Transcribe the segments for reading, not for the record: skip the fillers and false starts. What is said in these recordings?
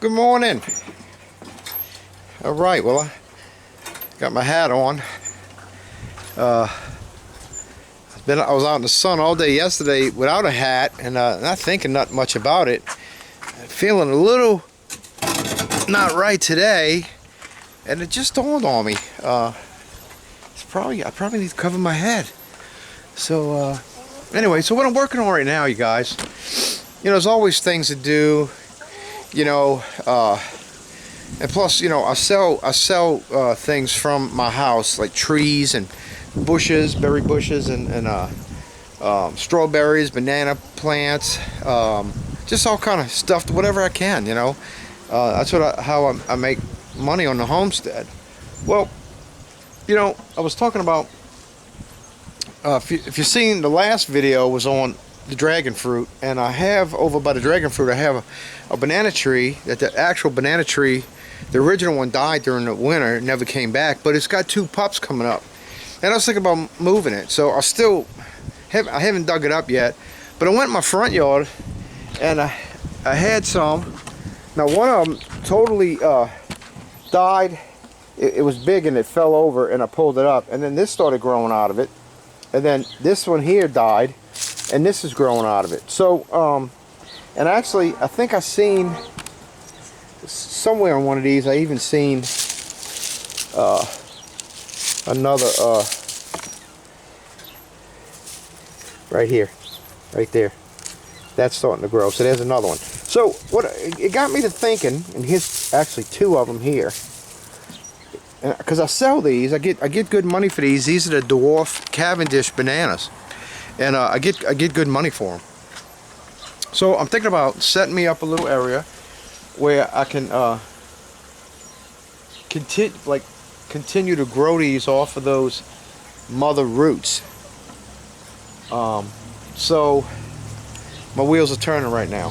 Good morning. All right, well, I got my hat on. I was out in the sun all day yesterday without a hat and not thinking not much about it. Feeling a little not right today, and it just dawned on me. I probably need to cover my head. So anyway, so what I'm working on right now, you guys, you know, there's always things to do, you know, and plus, you know, I sell things from my house, like trees and bushes, berry bushes, and strawberries, banana plants, just all kind of stuff, whatever I can, you know. That's how I make money on the homestead. Well, you know, I was talking about, if you've seen the last video was on the dragon fruit, and I have over by the dragon fruit, I have a banana tree, that the actual banana tree, the original one died during the winter, it never came back, but it's got 2 pups coming up. And I was thinking about moving it, so I haven't dug it up yet, but I went in my front yard, and I had some. Now one of them totally died. It was big and it fell over, and I pulled it up, and then this started growing out of it, and then this one here died, and this is growing out of it. So and actually I think I seen somewhere on one of these, I even seen another right here, right there, that's starting to grow. So there's another one. So what it got me to thinking, and here's actually 2 of them here, because I sell these, I get good money for these. These are the dwarf Cavendish bananas, and I get good money for them. So I'm thinking about setting me up a little area where I can continue to grow these off of those mother roots. So my wheels are turning right now.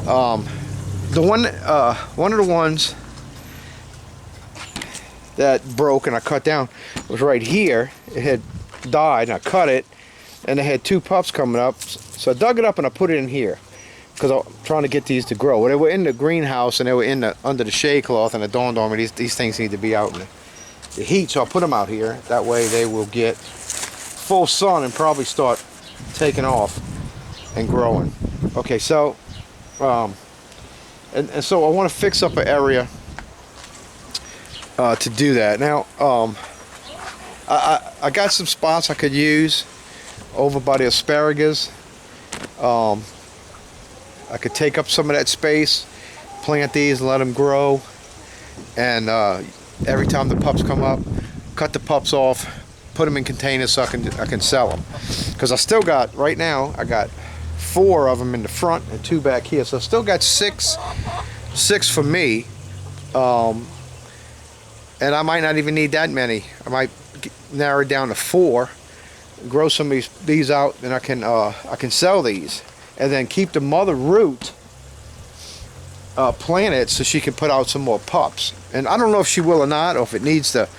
One of the ones that broke and I cut down was right here. It had died and I cut it, and it had 2 pups coming up. So I dug it up and I put it in here because I'm trying to get these to grow. Well, they were in the greenhouse and they were under the shade cloth, and it dawned on me these things need to be out in the heat, so I'll put them out here. That way they will get full sun and probably start taking off and growing. Okay, so and so I want to fix up an area to do that. Now I got some spots I could use over by the asparagus. I could take up some of that space, plant these, let them grow, and every time the pups come up, cut the pups off, put them in containers so I can sell them. Because I still got, right now, I got 4 of them in the front and 2 back here, so I still got six for me. And I might not even need that many. I might narrow it down to 4, grow some of these out, and I can sell these, and then keep the mother root planted so she can put out some more pups. And I don't know if she will or not, or if it needs the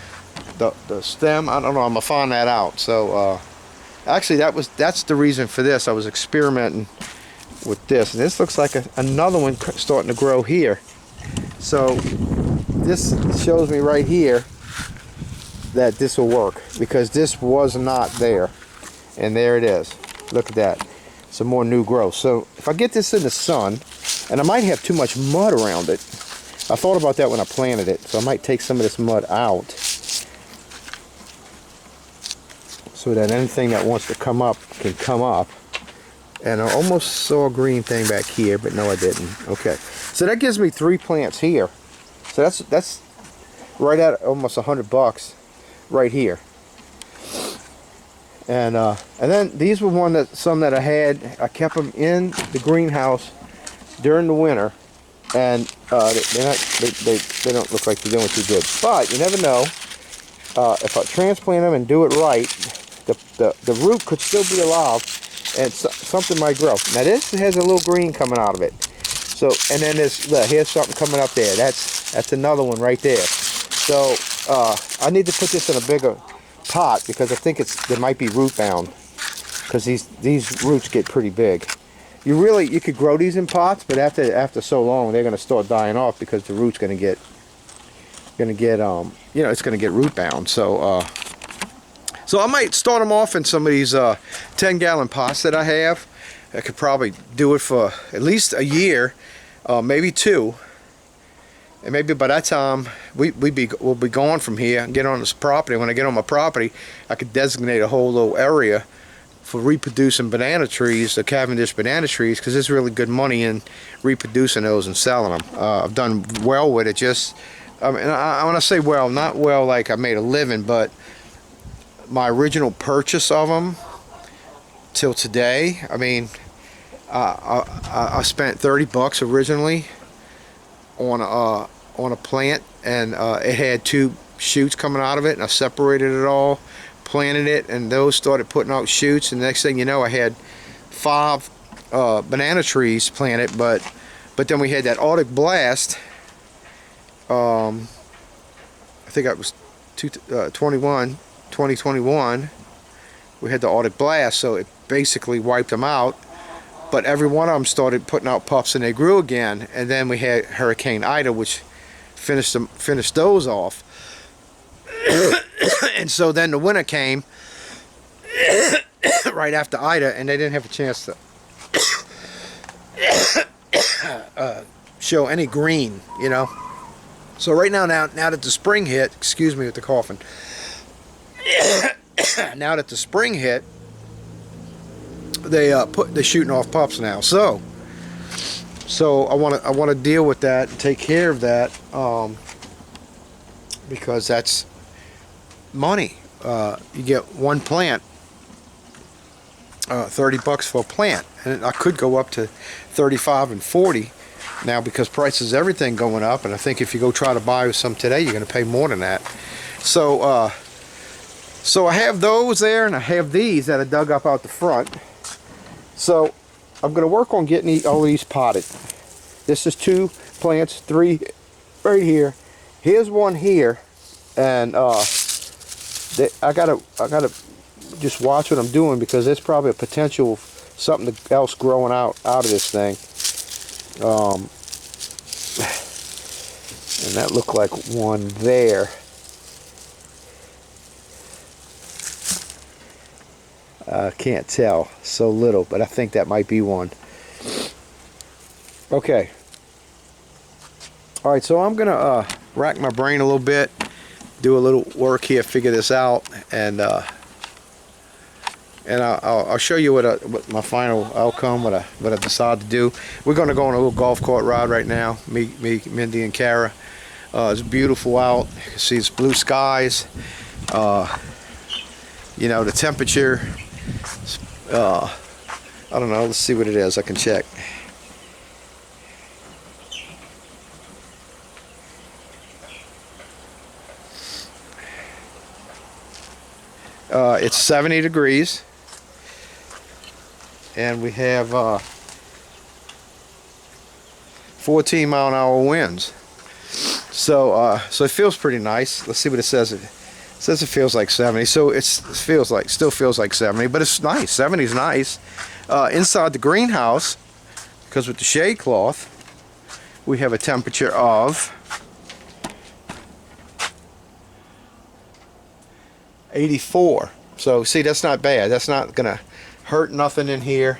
stem. I don't know. I'm gonna find that out. So actually that's the reason for this. I was experimenting with this, and this looks like another one starting to grow here. So this shows me right here that this will work, because this was not there, and there it is. Look at that, some more new growth. So if I get this in the sun, and I might have too much mud around it. I thought about that when I planted it, so I might take some of this mud out so that anything that wants to come up can come up. And I almost saw a green thing back here, but no, I didn't. Okay, so that gives me 3 plants here. So that's right at almost $100 right here. And then these were some that I had. I kept them in the greenhouse during the winter, and they don't look like they're doing too good. But you never know. If I transplant them and do it right, the root could still be alive, and something might grow. Now this has a little green coming out of it. So, and then here's something coming up there. That's another one right there. So I need to put this in a bigger pot, because I think they might be root bound, because these roots get pretty big. You could grow these in pots, but after so long, they're going to start dying off because the root's going to get it's going to get root bound. So so I might start them off in some of these 10-gallon pots that I have. I could probably do it for at least a year, maybe 2. And maybe by that time we'll be gone from here and get on this property. When I get on my property, I could designate a whole little area for reproducing banana trees, the Cavendish banana trees, because there's really good money in reproducing those and selling them. I've done well with it. Just and when I say well, not well like I made a living, but my original purchase of them till today, I mean, I spent $30 originally on a plant, and it had 2 shoots coming out of it, and I separated it all, planted it, and those started putting out shoots, and the next thing you know, I had 5 banana trees planted. But then we had that Arctic blast. I think that was 2021. We had the Arctic blast, so it basically wiped them out. But every one of them started putting out pups, and they grew again. And then we had Hurricane Ida, which finished those off. And so then the winter came right after Ida, and they didn't have a chance to show any green, you know. So right now that the spring hit, excuse me with the coughing. Now that the spring hit, they're shooting off pups now. So I want to deal with that and take care of that, because that's money. You get one plant, $30 for a plant, and I could go up to 35 and 40 now because prices, everything going up, and I think if you go try to buy some today, you're going to pay more than that. So I have those there, and I have these that I dug up out the front. So I'm going to work on getting all these potted. This is 2 plants, 3 right here. Here's one here, and I gotta just watch what I'm doing, because there's probably a potential something else growing out of this thing. And that looked like one there. I can't tell, so little, but I think that might be one. Okay. All right, so I'm gonna rack my brain a little bit, do a little work here, figure this out, and I'll show you what my final outcome, what I decide to do. We're gonna go on a little golf cart ride right now. Me, Mindy, and Kara. It's beautiful out. You can see it's blue skies. You know, the temperature. I don't know. Let's see what it is. I can check. It's 70 degrees, and we have 14-mile-an-hour winds. So it feels pretty nice. Let's see what it says. It says it feels like 70, so still feels like 70, but it's nice. 70 is nice. Inside the greenhouse, because with the shade cloth, we have a temperature of 84. So see, that's not bad. That's not gonna hurt nothing in here.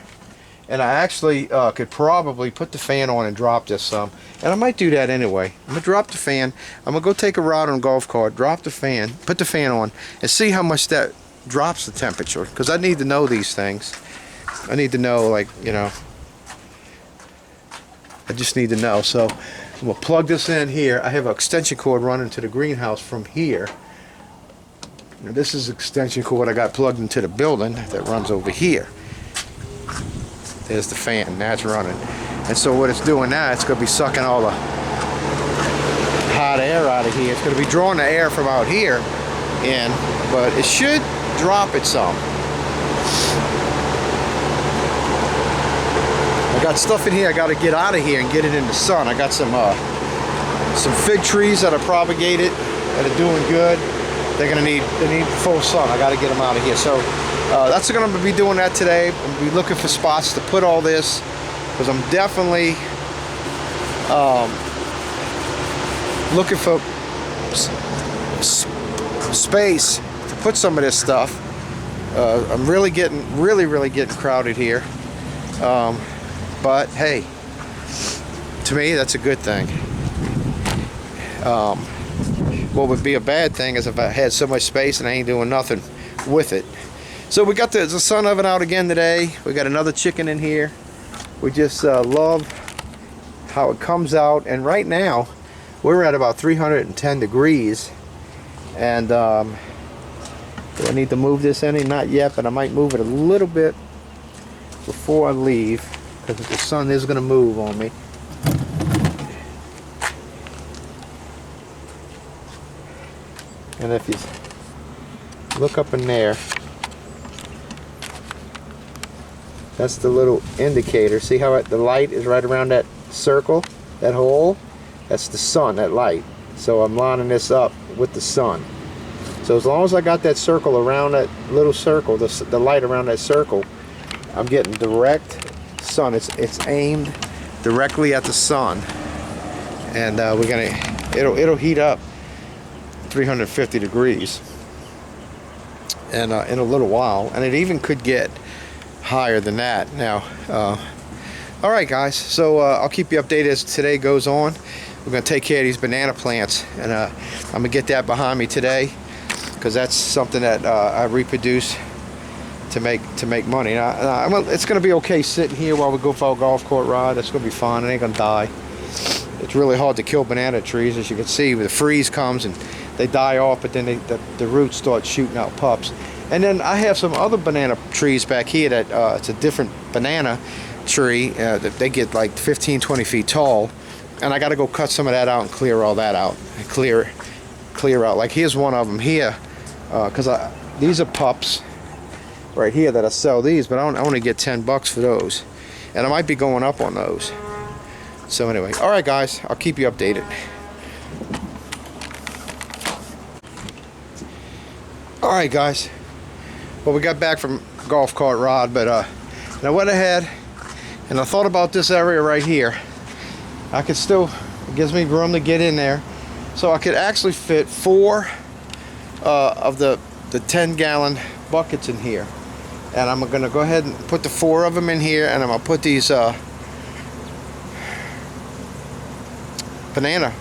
And I actually could probably put the fan on and drop this some. And I might do that anyway. I'm gonna drop the fan. I'm gonna go take a ride on a golf cart, drop the fan, put the fan on, and see how much that drops the temperature. Because I need to know these things. I need to know, like, you know, I just need to know. So I'm gonna plug this in here. I have an extension cord running to the greenhouse from here. Now, this is extension cord I got plugged into the building that runs over here. There's the fan, now it's running. And so what it's doing now, it's going to be sucking all the hot air out of here. It's going to be drawing the air from out here in, but it should drop it some. I got stuff in here I got to get out of here and get it in the sun. I got some fig trees that are propagated that are doing good. They need full sun. I got to get them out of here. So that's going to be doing that today. I'm be looking for spots to put all this, because I'm definitely looking for space to put some of this stuff. I'm really getting crowded here, but hey, to me that's a good thing. What would be a bad thing is if I had so much space and I ain't doing nothing with it. So we got the sun oven out again today. We got another chicken in here. We just love how it comes out, and right now we're at about 310 degrees. And do I need to move this any? Not yet, but I might move it a little bit before I leave, because the sun is going to move on me. And if you look up in there, that's the little indicator. See how the light is right around that circle, that hole? That's the sun, that light. So I'm lining this up with the sun. So as long as I got that circle around that little circle, the light around that circle, I'm getting direct sun. It's aimed directly at the sun, and it'll heat up 350 degrees and in a little while, and it even could get higher than that. Now all right guys, so I'll keep you updated as today goes on. We're going to take care of these banana plants, and I'm going to get that behind me today, because that's something that I reproduce to make money. Now, it's going to be okay sitting here while we go for our golf court ride. It's going to be fine. It ain't going to die. It's really hard to kill banana trees, as you can see. The freeze comes and they die off, but then the roots start shooting out pups. And then I have some other banana trees back here that it's a different banana tree that they get like 15-20 feet tall, and I got to go cut some of that out and clear all that out and clear out. Like here's one of them here, because these are pups right here that I sell these, but I only get $10 for those, and I might be going up on those. So anyway, all right guys, I'll keep you updated. All right guys, well, we got back from golf cart ride, but I went ahead and I thought about this area right here. I could still, it gives me room to get in there, so I could actually fit 4 of the 10-gallon buckets in here. And I'm gonna go ahead and put the 4 of them in here, and I'm gonna put these banana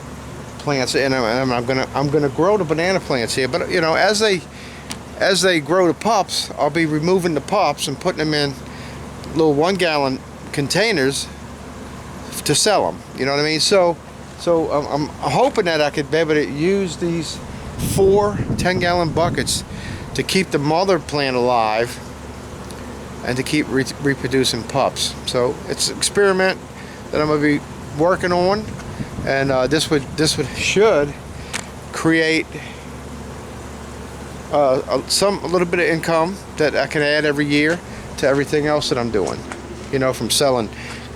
plants in them, and I'm gonna grow the banana plants here. But you know, as they grow the pups, I'll be removing the pups and putting them in little 1-gallon containers to sell them. You know what I mean? So I'm hoping that I could be able to use these 4 10-gallon buckets to keep the mother plant alive and to keep reproducing pups. So it's an experiment that I'm going to be working on, and this should create a little bit of income that I can add every year to everything else that I'm doing. You know, from selling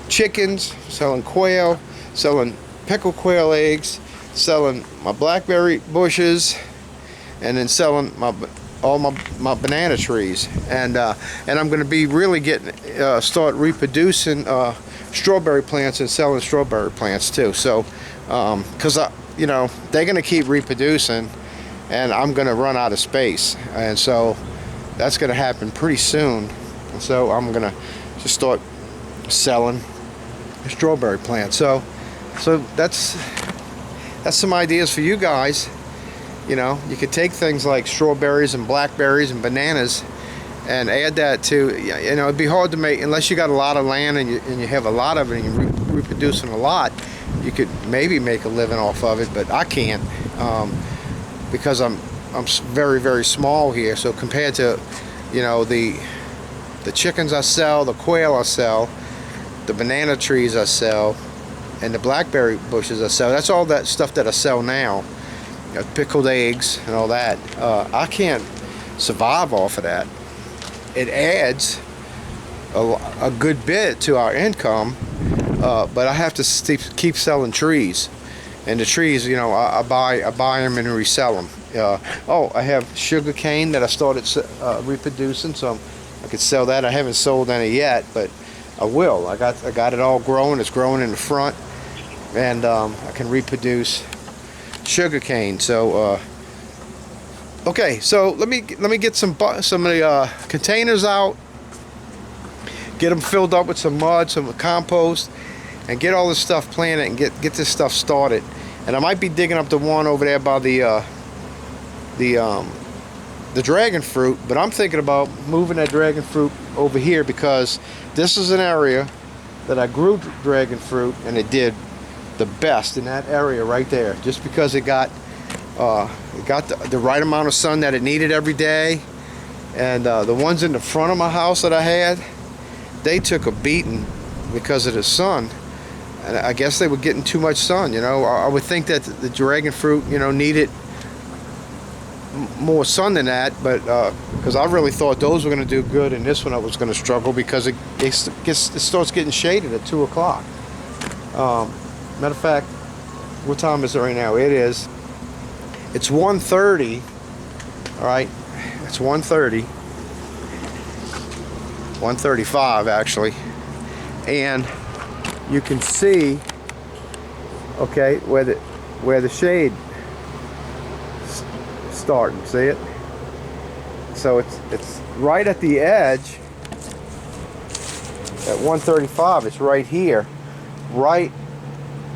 chickens, selling quail, selling pickled quail eggs, selling my blackberry bushes, and then selling all my banana trees. And I'm going to be really start reproducing strawberry plants and selling strawberry plants too. So because you know, they're going to keep reproducing, and I'm going to run out of space, and so that's going to happen pretty soon. And so I'm going to just start selling strawberry plants. So that's some ideas for you guys. You know, you could take things like strawberries and blackberries and bananas and add that to, you know, it'd be hard to make, unless you got a lot of land and you have a lot of it and you're reproducing a lot. You could maybe make a living off of it, but I can't, because I'm very, very small here. So compared to, you know, the chickens I sell, the quail I sell, the banana trees I sell, and the blackberry bushes I sell, that's all that stuff that I sell now. You know, pickled eggs and all that. I can't survive off of that. It adds a good bit to our income, but I have to keep selling trees. And the trees, you know, I buy them and resell them. Oh, I have sugar cane that I started reproducing, so I could sell that. I haven't sold any yet, but I will. I got it all growing. It's growing in the front, and I can reproduce sugar cane. So okay, so let me get some of the containers out, get them filled up with some mud, some compost, and get all this stuff planted and get this stuff started. And I might be digging up the one over there by the dragon fruit, but I'm thinking about moving that dragon fruit over here, because this is an area that I grew dragon fruit, and it did the best in that area right there, just because it got the right amount of sun that it needed every day. And the ones in the front of my house that I had, they took a beating because of the sun. And I guess they were getting too much sun, you know. I would think that the dragon fruit, you know, needed more sun than that, but because I really thought those were going to do good, and this one I was going to struggle because it starts getting shaded at 2 o'clock. Matter of fact, what time is it right now? It's 1:30. All right, it's 1:30, 1:35 actually, and you can see, okay, where the shade starting. See it? So it's right at the edge at 1:35. It's right here, right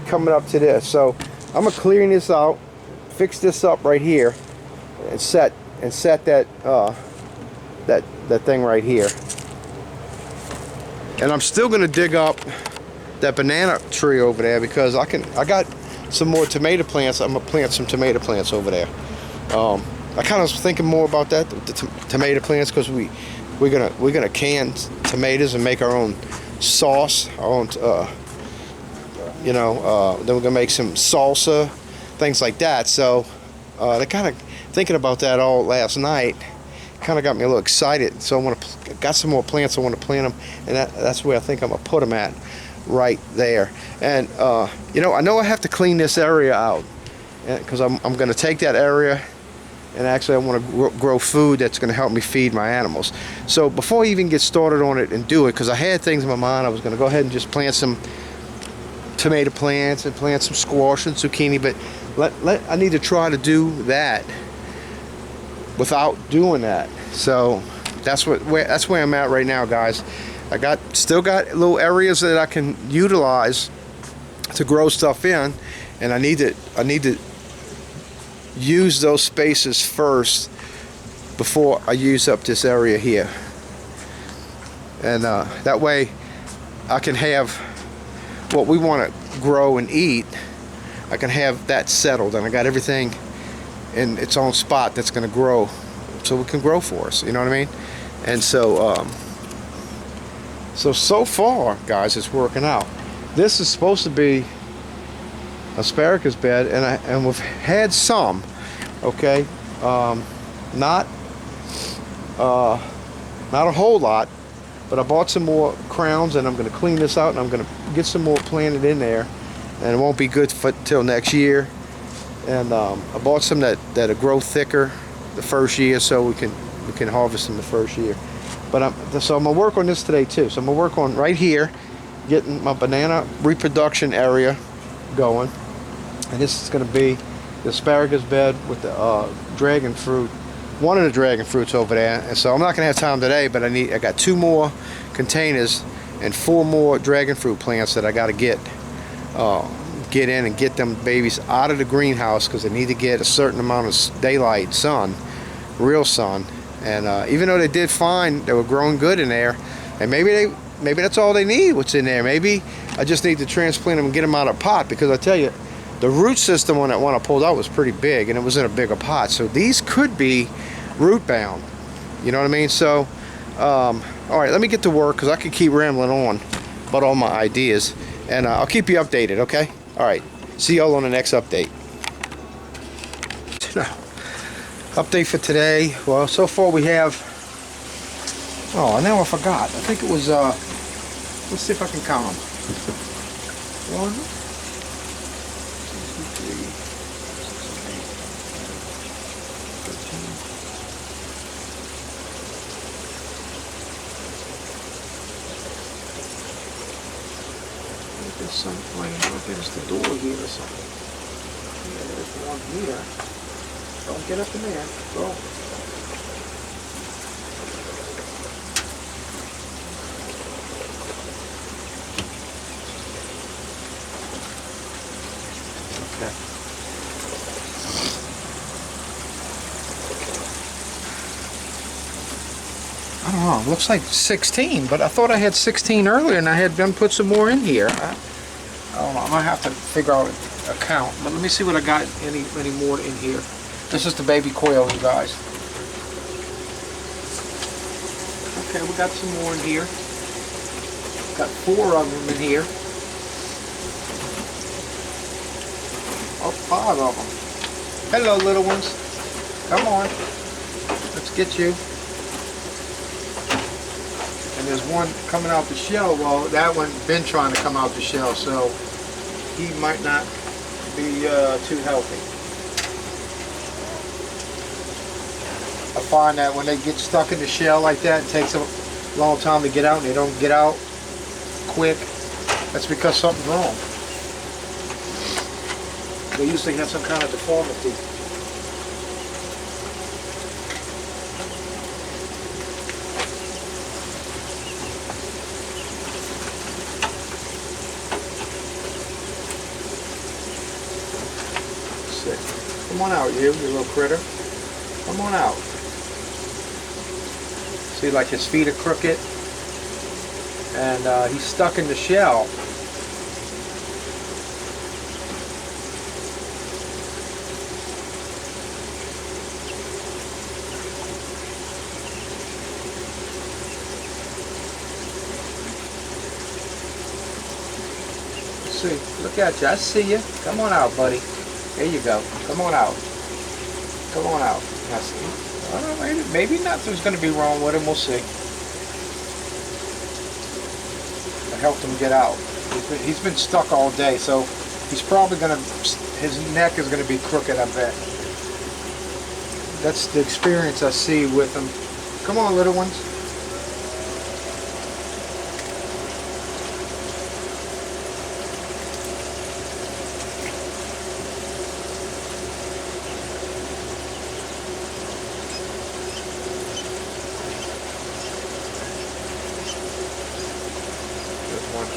coming up to this. So I'm gonna clear this out, fix this up right here, and set that that thing right here. And I'm still gonna dig up that banana tree over there, because I got some more tomato plants. I'm gonna plant some tomato plants over there. I kind of was thinking more about that, the tomato plants, because we're gonna can tomatoes and make our own sauce, our own you know, then we're gonna make some salsa, things like that. So they kind of thinking about that all last night kind of got me a little excited. So I got some more plants. I want to plant them, and that's where I think I'm gonna put them at, right there. And you know I have to clean this area out, because I'm going to take that area, and actually I want to grow food that's going to help me feed my animals. So before I even get started on it and do it, because I had things in my mind, I was going to go ahead and just plant some tomato plants and plant some squash and zucchini, but I need to try to do that without doing that. So that's where I'm at right now, guys. I still got little areas that I can utilize to grow stuff in, and I need to use those spaces first before I use up this area here. And that way I can have what we want to grow and eat. I can have that settled, and I got everything in its own spot that's going to grow, so it can grow for us, you know what I mean? And so so far, guys, it's working out. This is supposed to be asparagus bed, and we've had some, okay, not a whole lot, but I bought some more crowns, and I'm going to clean this out, and I'm going to get some more planted in there, and it won't be good till next year. And I bought some that'll grow thicker the first year, so we can harvest them the first year. But so I'm gonna work on this today too. So I'm gonna work on right here, getting my banana reproduction area going, and this is gonna be the asparagus bed with the dragon fruit, one of the dragon fruits over there. And so I'm not gonna have time today, but I got 2 more containers and 4 more dragon fruit plants that I got to get in and get them babies out of the greenhouse, because they need to get a certain amount of daylight, sun, real sun. And even though they did fine, they were growing good in there, and maybe that's all they need, what's in there. Maybe I just need to transplant them and get them out of pot, because I tell you, the root system on that one I pulled out was pretty big, and it was in a bigger pot. So these could be root bound, you know what I mean? So all right, let me get to work, because I could keep rambling on about all my ideas, and I'll keep you updated, okay? All right, see y'all on the next update. Update for today. Well, so far we have, oh, now I forgot. I think it was, let's see if I can count them. 1, 2, 3, some, wait, I don't think it's the door here or something. Yeah, there's one here. Don't get up in there. Go. Okay. I don't know, it looks like 16, but I thought I had 16 earlier and I had done put some more in here. I don't know, I'm gonna have to figure out a count, but let me see what I got any more in here. This is the baby quail, you guys. Okay, we got some more in here. Got 4 of them in here. Oh, 5 of them. Hello, little ones. Come on. Let's get you. And there's one coming out the shell. Well, that one been trying to come out the shell, so he might not be too healthy. I find that when they get stuck in the shell like that, it takes a long time to get out, and they don't get out quick. That's because something's wrong. They usually have some kind of deformity. Come on out, you little critter. Come on out. See, like his feet are crooked, and he's stuck in the shell. See, look at you. I see you. Come on out, buddy. There you go. Come on out. Come on out. I see. I don't know, maybe nothing's going to be wrong with him. We'll see. I helped him get out. He's been stuck all day, so he's probably going to, his neck is going to be crooked, I bet. That's the experience I see with him. Come on, little ones.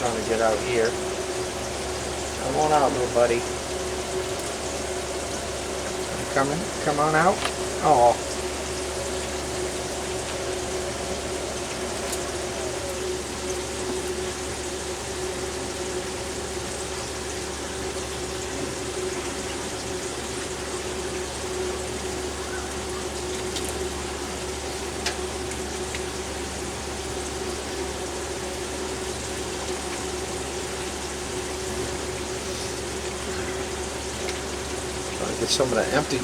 Trying to get out here. Come on out, little buddy. You coming? Come on out. Oh. Get some of the empty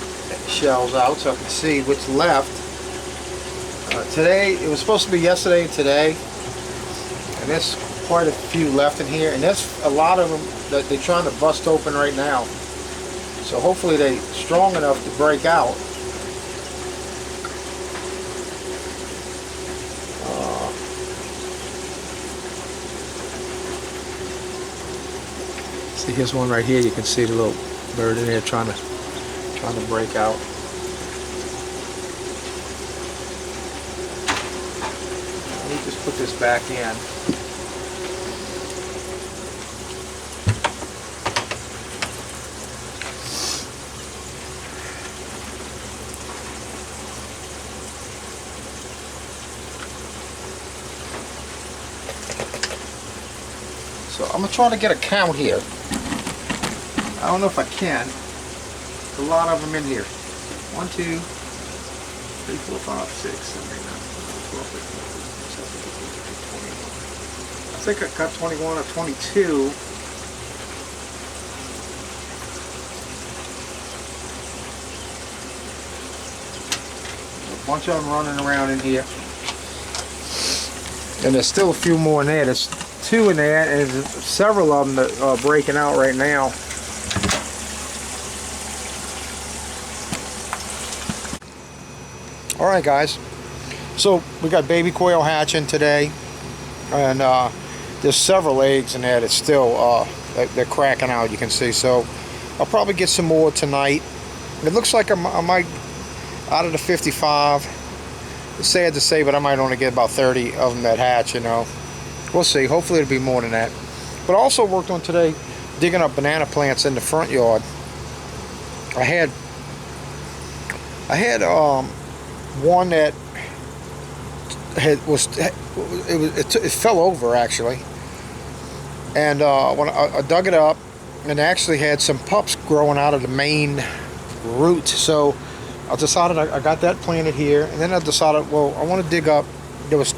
shells out so I can see what's left. Today, it was supposed to be yesterday and today, and there's quite a few left in here, and there's a lot of them that they're trying to bust open right now. So hopefully they're strong enough to break out. See, here's one right here. You can see the little bird in there trying to break out. Let me just put this back in. So I'm going to try to get a count here. I don't know if I can. A lot of them in here. 1, 2, 3, 4, 5, 6, 7, 8, 9, 10, 11, 12, 13, 14, 15, 21. I think I got 21 or 22. A bunch of them running around in here. And there's still a few more in there. There's 2 in there, and there's several of them that are breaking out right now. Alright guys, so we got baby quail hatching today, and there's several eggs in there that's still they're cracking out, you can see. So I'll probably get some more tonight. It looks like I might, out of the 55, it's sad to say, but I might only get about 30 of them that hatch, you know. We'll see. Hopefully it'll be more than that. But I also worked on today digging up banana plants in the front yard. I had one that it fell over actually, and when I dug it up, and it actually had some pups growing out of the main root. So I decided I got that planted here, and then I decided, well, I want to dig up. There was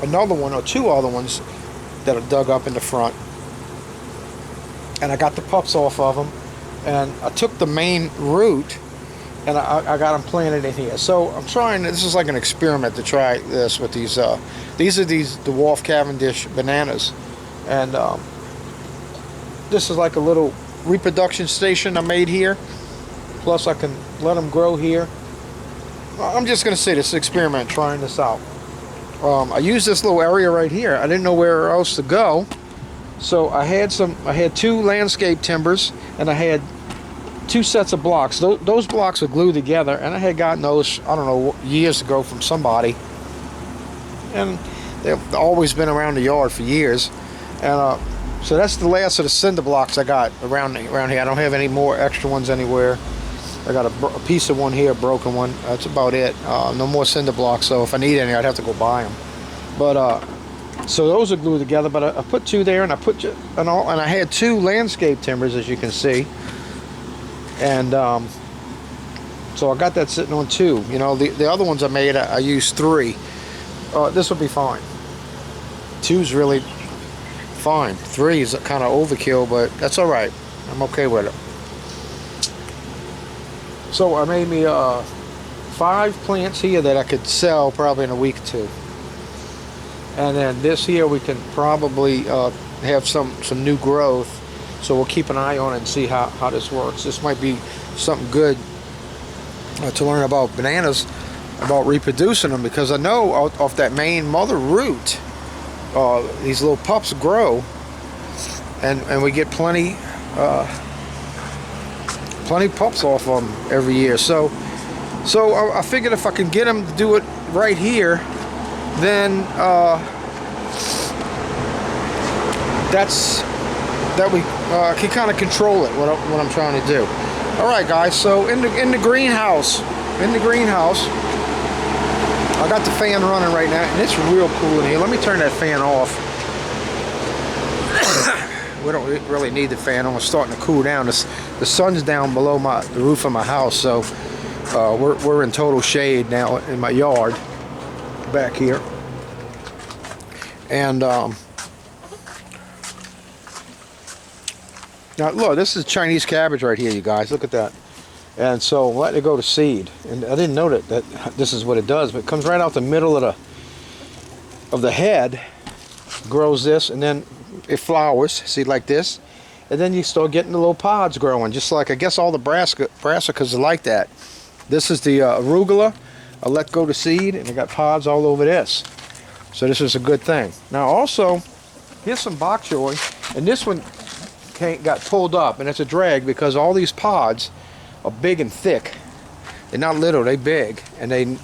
another one or two other ones that I dug up in the front, and I got the pups off of them, and I took the main root and I got them planted in here. So I'm trying, this is like an experiment to try this with these are the Wolf Cavendish bananas, and this is like a little reproduction station I made here, plus I can let them grow here. I'm just gonna say this experiment, trying this out. I used this little area right here. I didn't know where else to go, so I had two landscape timbers, and I had two sets of blocks. Those blocks are glued together, and I had gotten those, I don't know, years ago from somebody, and they've always been around the yard for years. And so that's the last of the cinder blocks I got around here. I don't have any more extra ones anywhere. I got a piece of one here, a broken one. That's about it. No more cinder blocks, so if I need any, I'd have to go buy them. But so those are glued together, but I put two there, and and I had two landscape timbers, as you can see. And so I got that sitting on two. You know, the other ones I made, I used three. This will be fine. Two's really fine. Three is kind of overkill, but that's all right. I'm okay with it. So I made me 5 plants here that I could sell probably in a week or two. And then this here we can probably have some new growth. So we'll keep an eye on it and see how this works. This might be something good to learn about bananas, about reproducing them, because I know off that main mother root, these little pups grow, and we get plenty pups off of them every year. So I figured if I can get them to do it right here, then that we can kind of control it, what I'm trying to do. All right, guys. So in the greenhouse, I got the fan running right now, and it's real cool in here. Let me turn that fan off. We don't really need the fan on. It's starting to cool down. The sun's down below the roof of my house, so we're in total shade now in my yard back here. And now look, this is Chinese cabbage right here, you guys. Look at that. And so I'm letting it go to seed. And I didn't know that this is what it does, but it comes right out the middle of the head, grows this, and then it flowers, see, like this. And then you start getting the little pods growing, just like, I guess, all the brassicas are like that. This is the arugula. I let go to seed, and it got pods all over this. So this is a good thing. Now also, here's some bok choy, and this one got pulled up, and it's a drag because all these pods are big and thick. They're not little, they're big, and they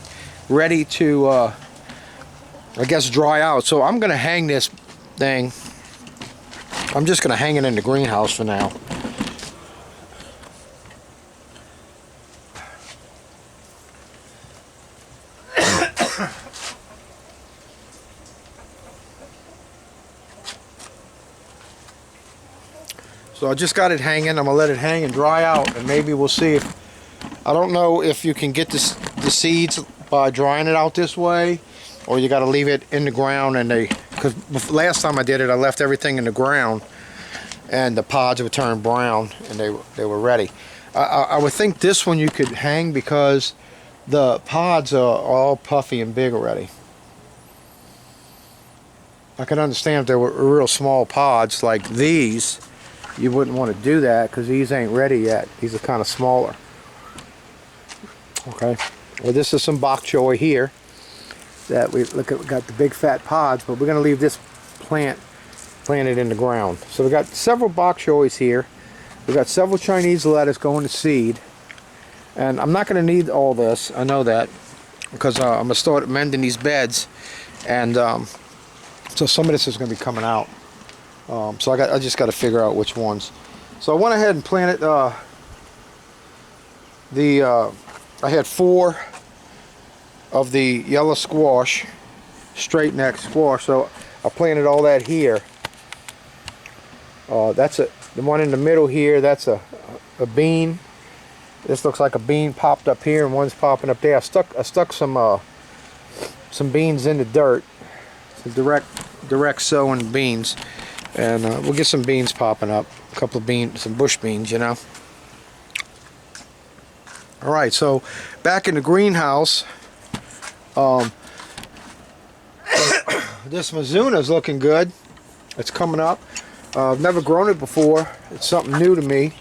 ready to I guess dry out. So I'm gonna hang this thing, I'm just gonna hang it in the greenhouse for now. So I just got it hanging. I'm gonna let it hang and dry out, and maybe we'll see if, I don't know if you can get the seeds by drying it out this way, or you got to leave it in the ground. And because last time I did it, I left everything in the ground, and the pods would turn brown, and they were ready. I would think this one you could hang because the pods are all puffy and big already. I can understand if they were real small pods like these, you wouldn't want to do that because these ain't ready yet. These are kind of smaller. Okay. Well, this is some bok choy here that we got the big fat pods, but we're going to leave this plant planted in the ground. So we got several bok choys here. We got several Chinese lettuce going to seed. And I'm not going to need all this, I know that, because I'm going to start mending these beds. And so some of this is going to be coming out. So I just got to figure out which ones. So I went ahead and planted I had 4 of the yellow squash, straight neck squash. So I planted all that here. That's the one in the middle here. That's a bean. This looks like a bean popped up here, and one's popping up there. I stuck some beans in the dirt. Some direct sowing beans, and we'll get some beans popping up. A couple of beans, some bush beans, you know. All right, so back in the greenhouse, this Mizuna is looking good. It's coming up. I've never grown it before. It's something new to me,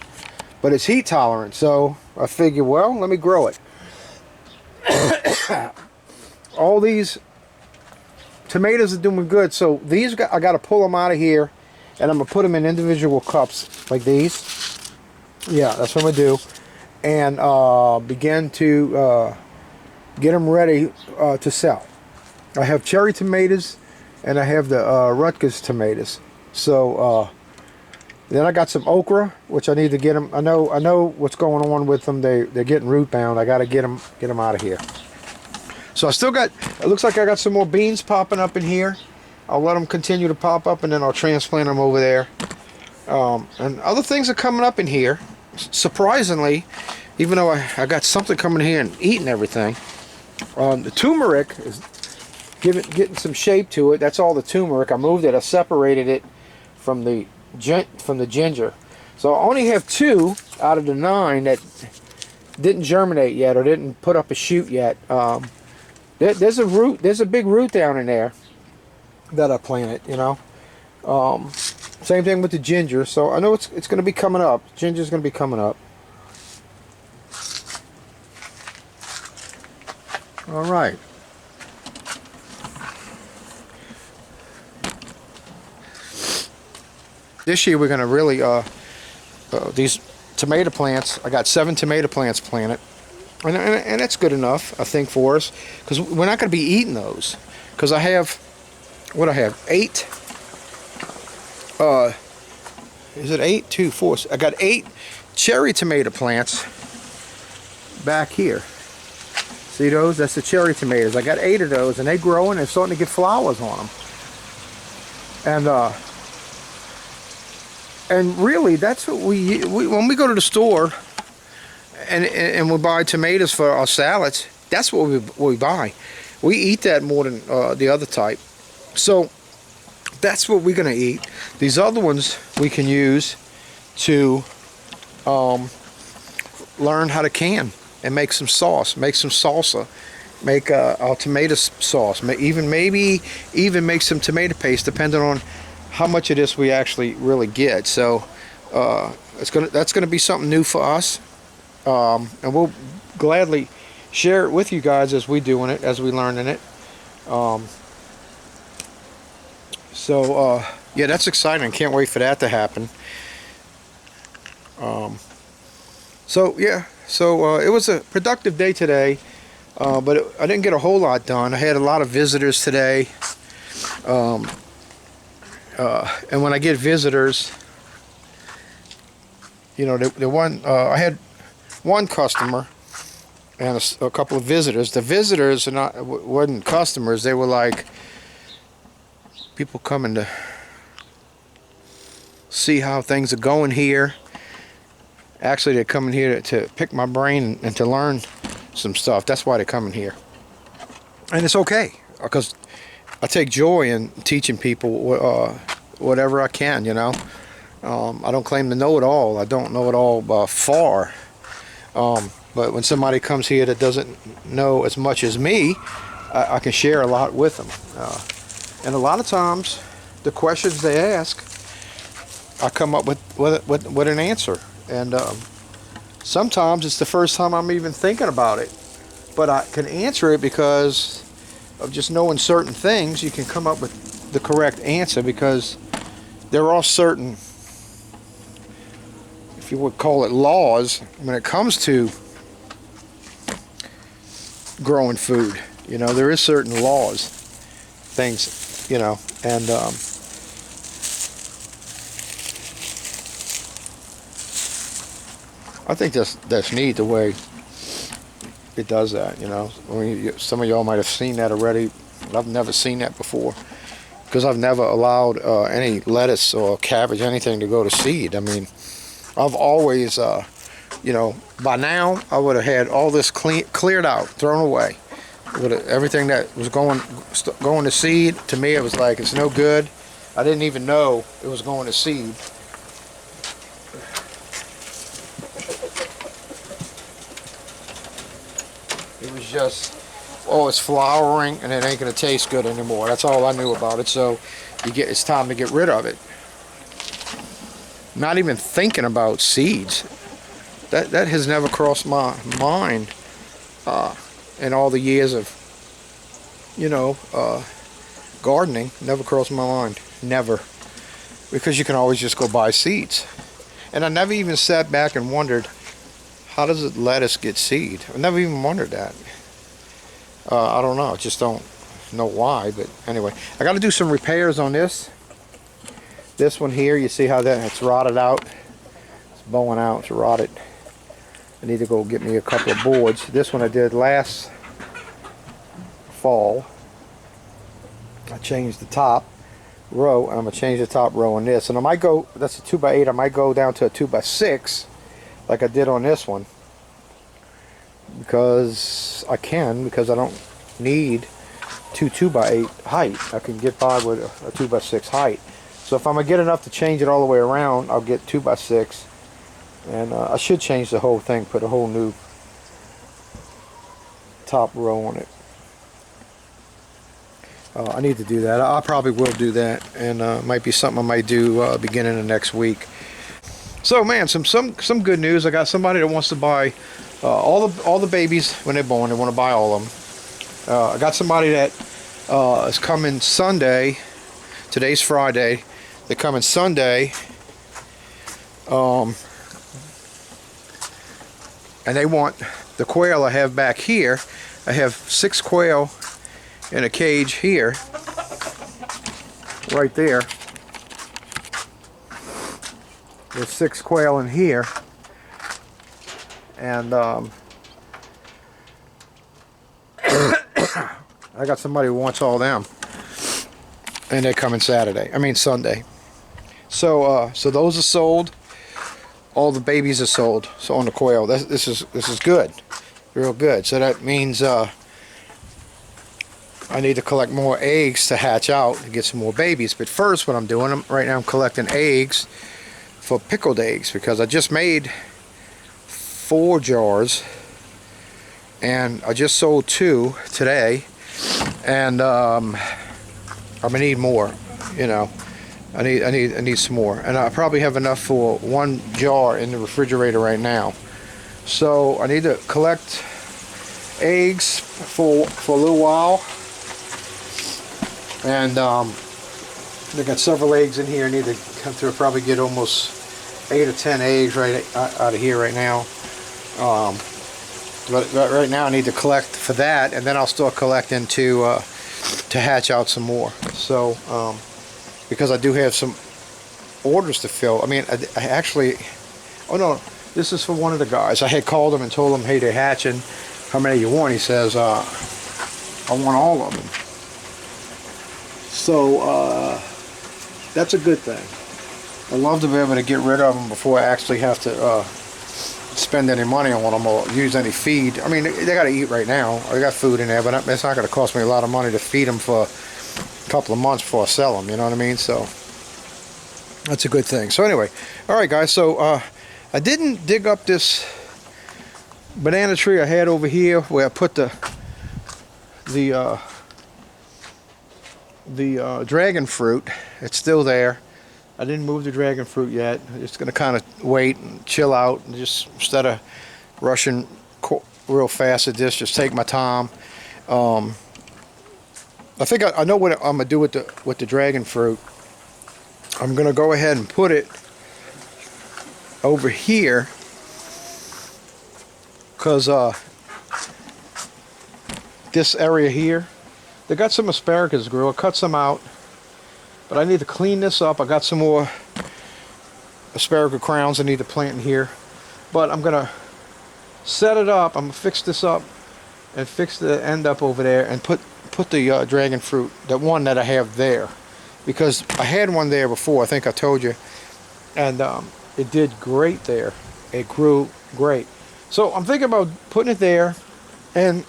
but it's heat tolerant, so I figure, well, let me grow it. All these tomatoes are doing good, so these I got to pull them out of here, and I'm gonna put them in individual cups like these. Yeah, that's what I'm gonna do, and begin to get them ready to sell. I have cherry tomatoes, and I have the Rutgers tomatoes. So then I got some okra, which I need to get them. I know what's going on with them. They're getting root bound. I got to get them out of here. So I still got. It looks like I got some more beans popping up in here. I'll let them continue to pop up, and then I'll transplant them over there. And other things are coming up in here. Surprisingly, even though I got something coming here and eating everything, the turmeric is getting some shape to it. That's all the turmeric. I moved it. I separated it from the ginger. So I only have 2 out of the 9 that didn't germinate yet or didn't put up a shoot yet. There's a root. There's a big root down in there that I planted. You know. Same thing with the ginger. So I know it's going to be coming up. Ginger's going to be coming up. All right. This year we're going to really, these tomato plants, I got 7 tomato plants planted, and that's good enough, I think, for us, because we're not going to be eating those, because I have, 8, is it 8? 2, 4, I got 8 cherry tomato plants back here. See those? That's the cherry tomatoes. I got 8 of those, and they're growing and starting to get flowers on them. And really, that's what we when we go to the store and we buy tomatoes for our salads. That's what we buy. We eat that more than the other type. So that's what we're gonna eat. These other ones we can use to learn how to can and make some sauce, make some salsa, make our tomato sauce, maybe even make some tomato paste, depending on how much of this we actually really get. So that's gonna be something new for us, and we'll gladly share it with you guys as we doing it, as we learning it. Yeah, that's exciting. Can't wait for that to happen. It was a productive day today, but I didn't get a whole lot done. I had a lot of visitors today. And when I get visitors, you know, I had one customer and a couple of visitors. The visitors wasn't customers. They were like people coming to see how things are going here. Actually, they're coming here to pick my brain and to learn some stuff. That's why they're coming here. And it's okay, because I take joy in teaching people whatever I can, you know. I don't claim to know it all. I don't know it all far. But when somebody comes here that doesn't know as much as me, I can share a lot with them. And a lot of times, the questions they ask, I come up with an answer. And sometimes it's the first time I'm even thinking about it. But I can answer it because of just knowing certain things. You can come up with the correct answer because there are certain, if you would call it, laws when it comes to growing food. You know, there is certain laws, things, you know, and I think that's neat the way it does that. You know, I mean, some of y'all might have seen that already, but I've never seen that before, because I've never allowed any lettuce or cabbage, anything, to go to seed. I mean, I've always, you know, by now I would have had all this cleared out, thrown away. Everything that was going to seed, to me it was like, it's no good. I didn't even know it was going to seed. It was just, oh, it's flowering and it ain't going to taste good anymore. That's all I knew about it. So it's time to get rid of it. Not even thinking about seeds. That has never crossed my mind in all the years of, you know, gardening. Never crossed my mind. Never. Because you can always just go buy seeds. And I never even sat back and wondered, how does lettuce get seed? I never even wondered that. I don't know. I just don't know why. But anyway, I got to do some repairs on this. This one here, you see how it's rotted out? It's bowing out. It's rotted. I need to go get me a couple of boards. This one I did last fall. I changed the top row, and I'm going to change the top row on this. And I might go, that's a 2x8, I might go down to a 2x6 like I did on this one. Because I can, because I don't need 2x8 height. I can get by with a 2x6 height. So if I'm going to get enough to change it all the way around, I'll get 2x6. And I should change the whole thing, put a whole new top row on it. I need to do that. I probably will do that, and might be something I might do beginning of next week. So man, some good news. I got somebody that wants to buy all the babies when they're born. They want to buy all of them. I got somebody that is coming Sunday. Today's Friday. They're coming Sunday. And they want the quail I have back here. I have 6 quail in a cage here, right there. There's 6 quail in here, and I got somebody who wants all them, and they're coming Sunday. So so those are sold. All the babies are sold. So on the quail, this is good, real good. So that means I need to collect more eggs to hatch out to get some more babies. But first, what I'm doing right now, I'm collecting eggs for pickled eggs, because I just made 4 jars, and I just sold 2 today, and I'm gonna need more. You know, I need some more, and I probably have enough for 1 jar in the refrigerator right now. So I need to collect eggs for a little while, and I got several eggs in here. I need to come through, probably get almost 8 or 10 eggs right out of here right now. But right now I need to collect for that, and then I'll start collecting to hatch out some more. So because I do have some orders to fill. I mean, I actually, oh no, this is for one of the guys. I had called him and told him, hey, they're hatching. How many you want? He says, I want all of them. So that's a good thing. I love to be able to get rid of them before I actually have to spend any money on them or use any feed. I mean, they got to eat right now. I got food in there, but it's not going to cost me a lot of money to feed them for a couple of months before I sell them. You know what I mean? So that's a good thing. So anyway, all right, guys. So I didn't dig up this banana tree I had over here where I put the dragon fruit. It's still there. I didn't move the dragon fruit yet. I'm just going to kind of wait and chill out, and just instead of rushing real fast at this, just take my time. I think I know what I'm going to do with the dragon fruit. I'm gonna go ahead and put it over here, because this area here, they got some asparagus grew. I cut some out, but I need to clean this up. I got some more asparagus crowns I need to plant in here, but I'm gonna set it up. I'm gonna fix this up and fix the end up over there and put the dragon fruit, that one that I have there, because I had one there before, I think I told you, and it did great there. It grew great. So I'm thinking about putting it there, and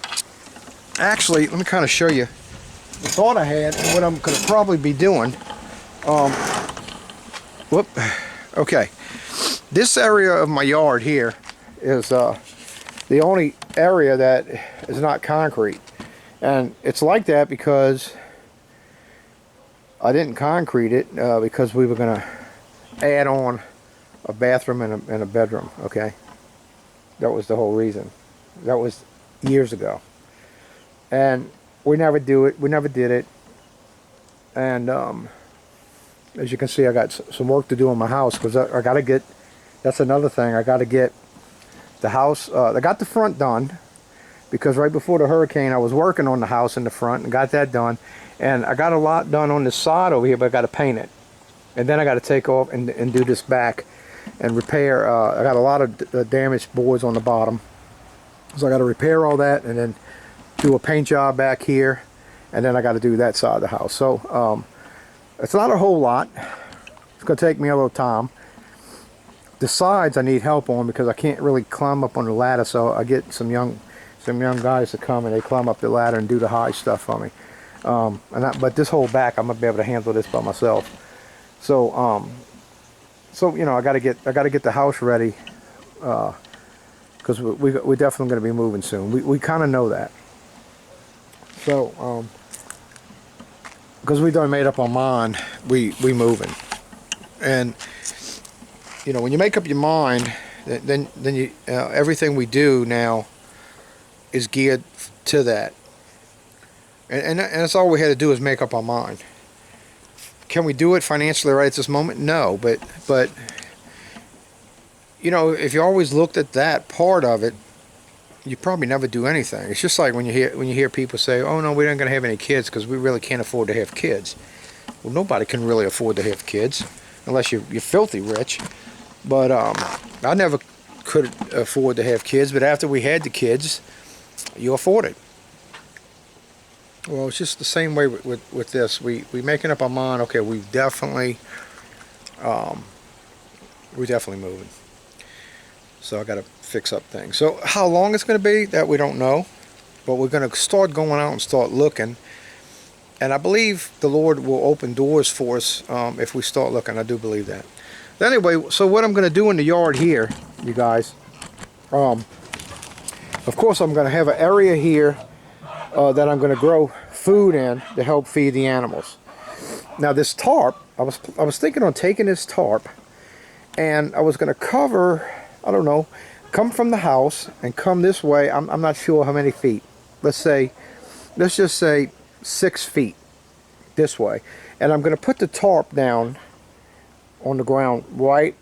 actually let me kind of show you the thought I had and what I'm going to probably be doing. Okay, this area of my yard here is the only area that is not concrete, and it's like that because I didn't concrete it because we were going to add on a bathroom and a bedroom. Okay, that was the whole reason. That was years ago, and we never did it. And as you can see, I got some work to do on my house, because I got to get, that's another thing, I got to get the house, I got the front done, because right before the hurricane I was working on the house in the front and got that done, and I got a lot done on this side over here, but I got to paint it, and then I got to take off and do this back and repair. I got a lot of damaged boards on the bottom, so I got to repair all that and then do a paint job back here, and then I got to do that side of the house. So it's not a whole lot. It's going to take me a little time. The sides I need help on, because I can't really climb up on the ladder, so I get some young guys to come and they climb up the ladder and do the high stuff for me. But this whole back, I'm gonna be able to handle this by myself. So so you know, I gotta get the house ready, because we're definitely gonna be moving soon. We kind of know that. So because we done made up our mind, we moving, and you know, when you make up your mind, then you everything we do now is geared to that, and that's all we had to do is make up our mind. Can we do it financially right at this moment? No, but you know, if you always looked at that part of it, you probably never do anything. It's just like when you hear people say, "Oh no, we aren't going to have any kids because we really can't afford to have kids." Well, nobody can really afford to have kids unless you're filthy rich. But I never could afford to have kids, but after we had the kids, you afford it. Well, it's just the same way with this. We making up our mind. Okay, we're definitely moving. So I got to fix up things. So how long it's going to be, that we don't know, but we're going to start going out and start looking. And I believe the Lord will open doors for us if we start looking. I do believe that. Anyway, so what I'm going to do in the yard here, you guys, of course I'm going to have an area here that I'm going to grow food in to help feed the animals. Now this tarp, I was thinking on taking this tarp, and I was going to cover, I don't know, come from the house and come this way. I'm not sure how many feet. Let's just say 6 feet this way, and I'm going to put the tarp down on the ground right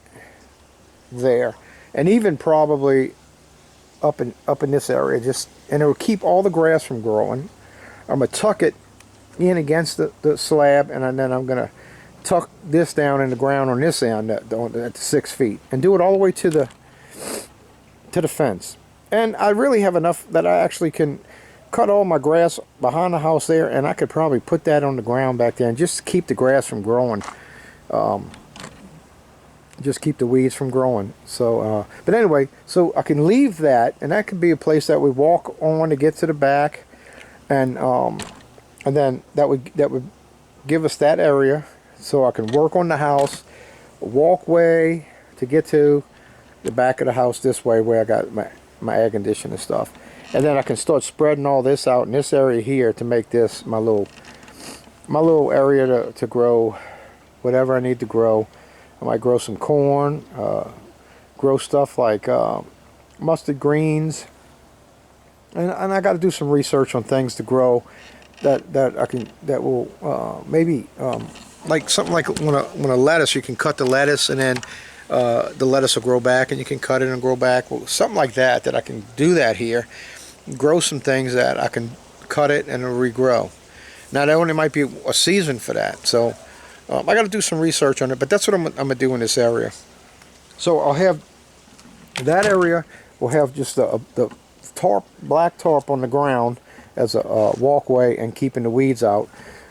there, and even probably up in this area, and it will keep all the grass from growing. I'm gonna tuck it in against the slab, and then I'm gonna tuck this down in the ground on this end at the 6 feet, and do it all the way to the fence. And I really have enough that I actually can cut all my grass behind the house there, and I could probably put that on the ground back there and just keep the grass from growing. Just keep the weeds from growing. So but anyway, so I can leave that, and that could be a place that we walk on to get to the back, and then that would give us that area, so I can work on the house, a walkway to get to the back of the house this way, where I got my air conditioning stuff, and then I can start spreading all this out in this area here to make this my little area to grow whatever I need to grow. I might grow some corn, grow stuff like mustard greens, and I got to do some research on things to grow that will maybe like something like when a lettuce, you can cut the lettuce and then the lettuce will grow back and you can cut it and grow back. Well, something like that I can do that here. Grow some things that I can cut it and it'll regrow. Now there only might be a season for that, so I got to do some research on it, but that's what I'm gonna do in this area. So I'll have that area. We'll have just the tarp, black tarp on the ground as a walkway and keeping the weeds out.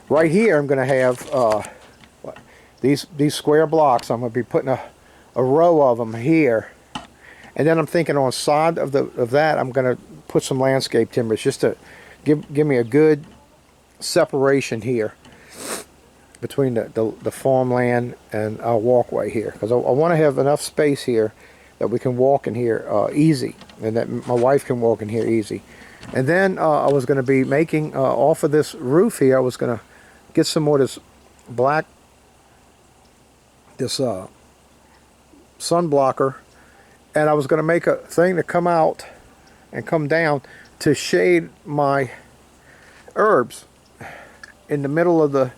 Right here, I'm gonna have these square blocks. I'm gonna be putting a row of them here, and then I'm thinking on the side of that, I'm gonna put some landscape timbers just to give me a good separation here between the farmland and our walkway here, because I want to have enough space here that we can walk in here easy, and that my wife can walk in here easy. And then I was going to be making off of this roof here, I was going to get some more of this black, this sun blocker, and I was going to make a thing to come out and come down to shade my herbs in the middle of the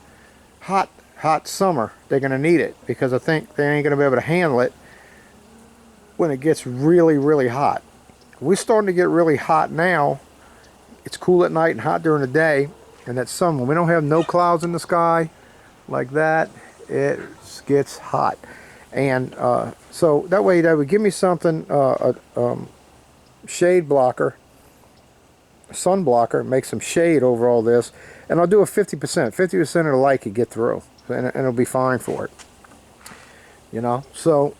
hot summer. They're going to need it, because I think they ain't going to be able to handle it when it gets really hot. We're starting to get really hot now. It's cool at night and hot during the day, and that sun, when we don't have no clouds in the sky like that, it gets hot. And so that way that would give me something, shade blocker, sun blocker, make some shade over all this, and I'll do a 50% of the light could get through, and it'll be fine for it, you know. So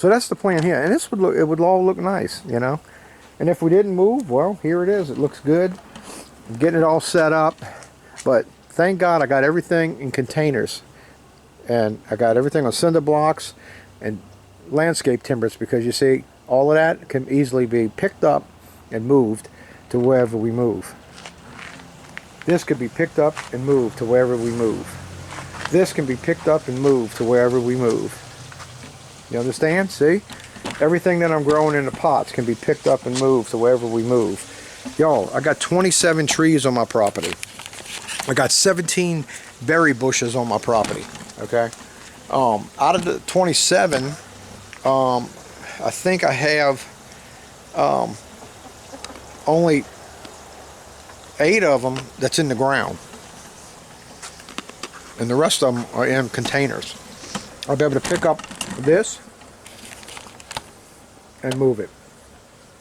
that's the plan here, and this would look, it would all look nice, you know. And if we didn't move, well, here it is. It looks good. I'm getting it all set up, but thank God I got everything in containers, and I got everything on cinder blocks and landscape timbers, because you see, all of that can easily be picked up and moved to wherever we move. This could be picked up and moved to wherever we move. This can be picked up and moved to wherever we move. You understand? See? Everything that I'm growing in the pots can be picked up and moved to wherever we move. Y'all, I got 27 trees on my property. I got 17 berry bushes on my property. Okay? Out of the 27, I think I have only 8 of them that's in the ground, and the rest of them are in containers. I'll be able to pick up this and move it.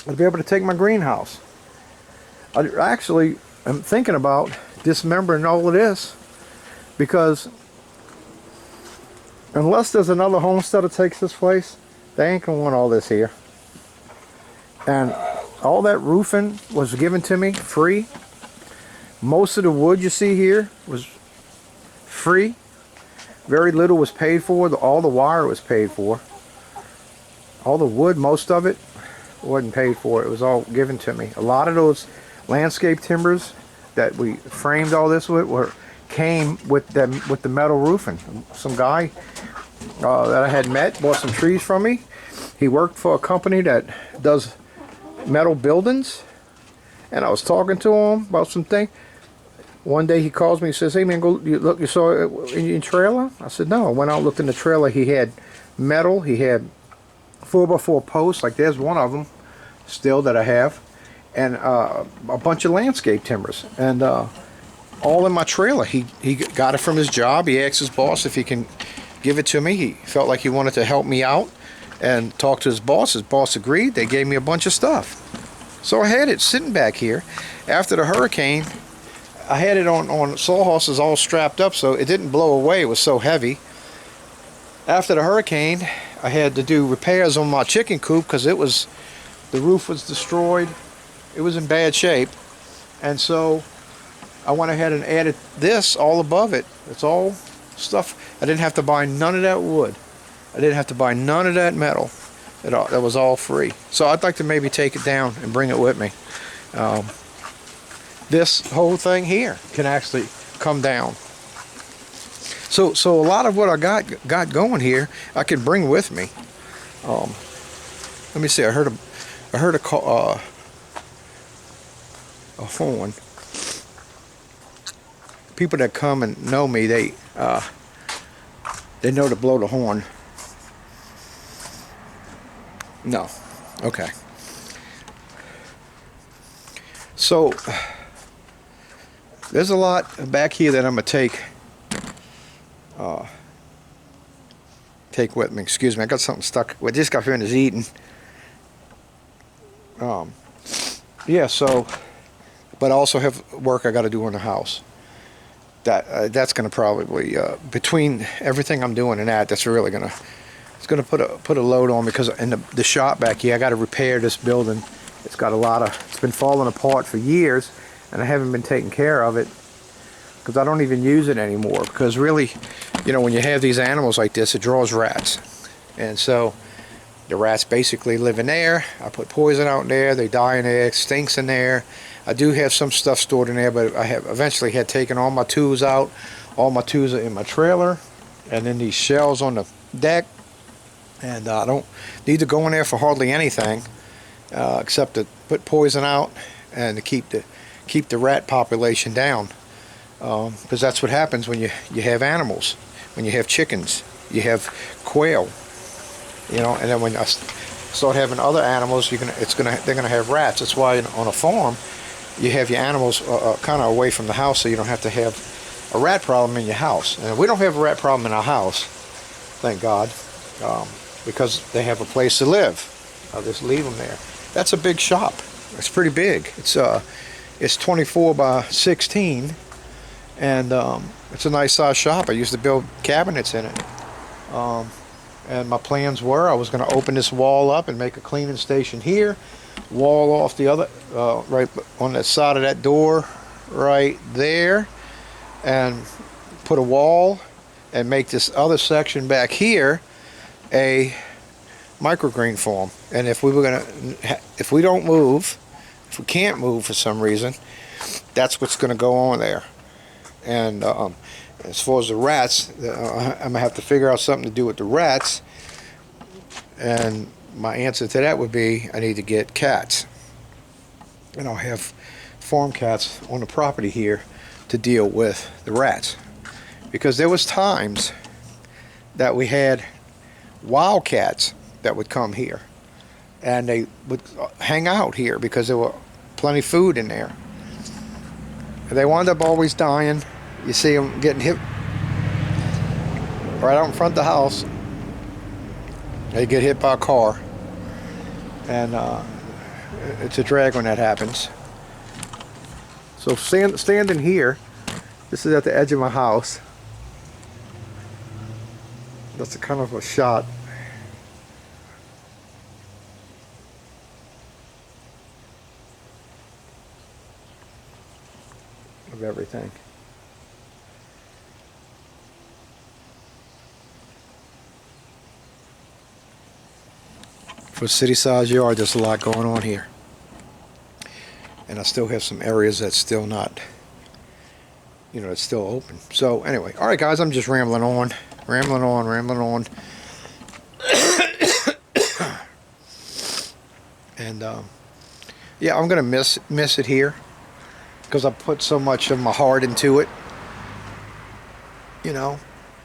I'll be able to take my greenhouse. I actually am thinking about dismembering all of this, because unless there's another homestead that takes this place, they ain't gonna want all this here. And all that roofing was given to me free. Most of the wood you see here was free. Very little was paid for. All the wire was paid for. All the wood, most of it, wasn't paid for. It was all given to me. A lot of those landscape timbers that we framed all this with came with the metal roofing. Some guy that I had met bought some trees from me. He worked for a company that does metal buildings, and I was talking to him about something. One day he calls me and says, "Hey man, go look, you saw it in your trailer?" I said, "No." I went out and looked in the trailer. He had metal. He had 4x4 posts, like there's one of them still that I have, and a bunch of landscape timbers, and all in my trailer. He got it from his job. He asked his boss if he can give it to me. He felt like he wanted to help me out and talk to his boss. His boss agreed. They gave me a bunch of stuff. So I had it sitting back here. After the hurricane, I had it on sawhorses all strapped up so it didn't blow away. It was so heavy. After the hurricane, I had to do repairs on my chicken coop because the roof was destroyed. It was in bad shape. And so I went ahead and added this all above it. It's all stuff. I didn't have to buy none of that wood. I didn't have to buy none of that metal. That was all free. So I'd like to maybe take it down and bring it with me. This whole thing here can actually come down. So a lot of what I got going here, I can bring with me. Let me see. I heard a horn. people that come and know me, they know to blow the horn. No. Okay. So there's a lot back here that I'm gonna take with me. Excuse me, I got something stuck. Well, just got finished eating. Yeah. So, but I also have work I got to do in the house. That's gonna probably between everything I'm doing and that's really gonna put a load on me, because in the shop back here I got to repair this building. It's been falling apart for years, and I haven't been taking care of it because I don't even use it anymore. Because really, you know, when you have these animals like this, it draws rats, and so the rats basically live in there. I put poison out in there, they die in there, it stinks in there. I do have some stuff stored in there, but I have eventually had taken all my tools out. All my tools are in my trailer, and then these shells on the deck, and I don't need to go in there for hardly anything except to put poison out and to keep the rat population down, because that's what happens when you have animals. When you have chickens, you have quail, you know, and then when I start having other animals, they're gonna have rats. That's why on a farm you have your animals kind of away from the house, so you don't have to have a rat problem in your house. And we don't have a rat problem in our house, thank God, because they have a place to live. I'll just leave them there. That's a big shop. It's pretty big. It's 24 by 16, and it's a nice size shop. I used to build cabinets in it, and my plans were I was going to open this wall up and make a cleaning station here, wall off the other right on the side of that door right there, and put a wall and make this other section back here a microgreen farm. And if we don't move, if we can't move for some reason, that's what's going to go on there. And as far as the rats, I'm gonna have to figure out something to do with the rats, and my answer to that would be I need to get cats, and I'll have farm cats on the property here to deal with the rats, because there was times that we had wild cats that would come here, and they would hang out here because there were plenty of food in there. They wound up always dying. You see them getting hit right out in front of the house. They get hit by a car, and it's a drag when that happens. So standing here, this is at the edge of my house. That's a kind of a shot of everything. For a city-sized yard, there's a lot going on here, and I still have some areas that's still not, you know, it's still open. So anyway, all right, guys, I'm just rambling on. And yeah, I'm gonna miss it here, because I put so much of my heart into it, you know,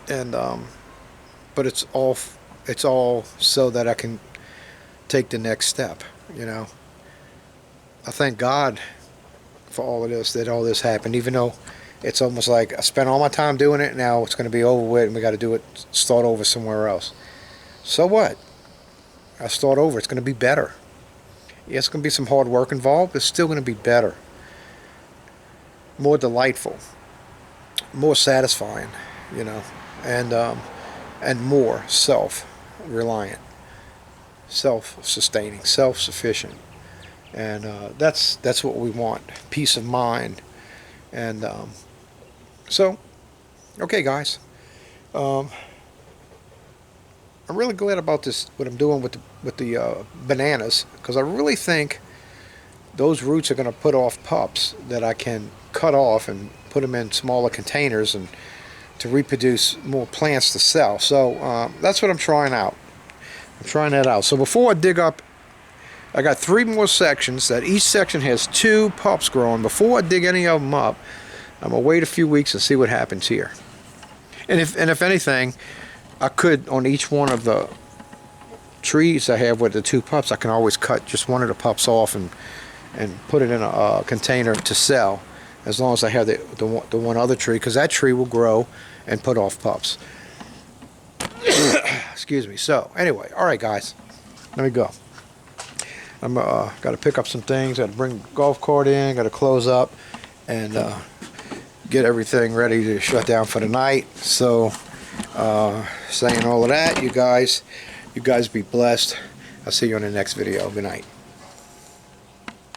and but it's all so that I can take the next step, you know. I thank God for all of this, that all this happened, even though it's almost like I spent all my time doing it, now it's going to be over with and we got to start over somewhere else. So what? I start over, it's going to be better. Yeah, it's going to be some hard work involved, but it's still going to be better, more delightful, more satisfying, you know, and more self-reliant, self-sustaining, self-sufficient, and that's what we want, peace of mind. And so, okay, guys, I'm really glad about this, what I'm doing with the bananas, because I really think those roots are going to put off pups that I can cut off and put them in smaller containers and to reproduce more plants to sell. So that's what I'm trying out. I'm trying that out. So before I dig up, I got 3 more sections that each section has 2 pups growing. Before I dig any of them up, I'm gonna wait a few weeks and see what happens here. And if anything, I could, on each one of the trees I have with the 2 pups, I can always cut just one of the pups off and put it in a container to sell, as long as I have the one other tree, because that tree will grow and put off pups. Excuse me. So anyway, all right guys, let me go. I'm got to pick up some things. Got to bring the golf cart in. Got to close up and get everything ready to shut down for the night. So saying all of that, you guys be blessed. I'll see you on the next video. Good night.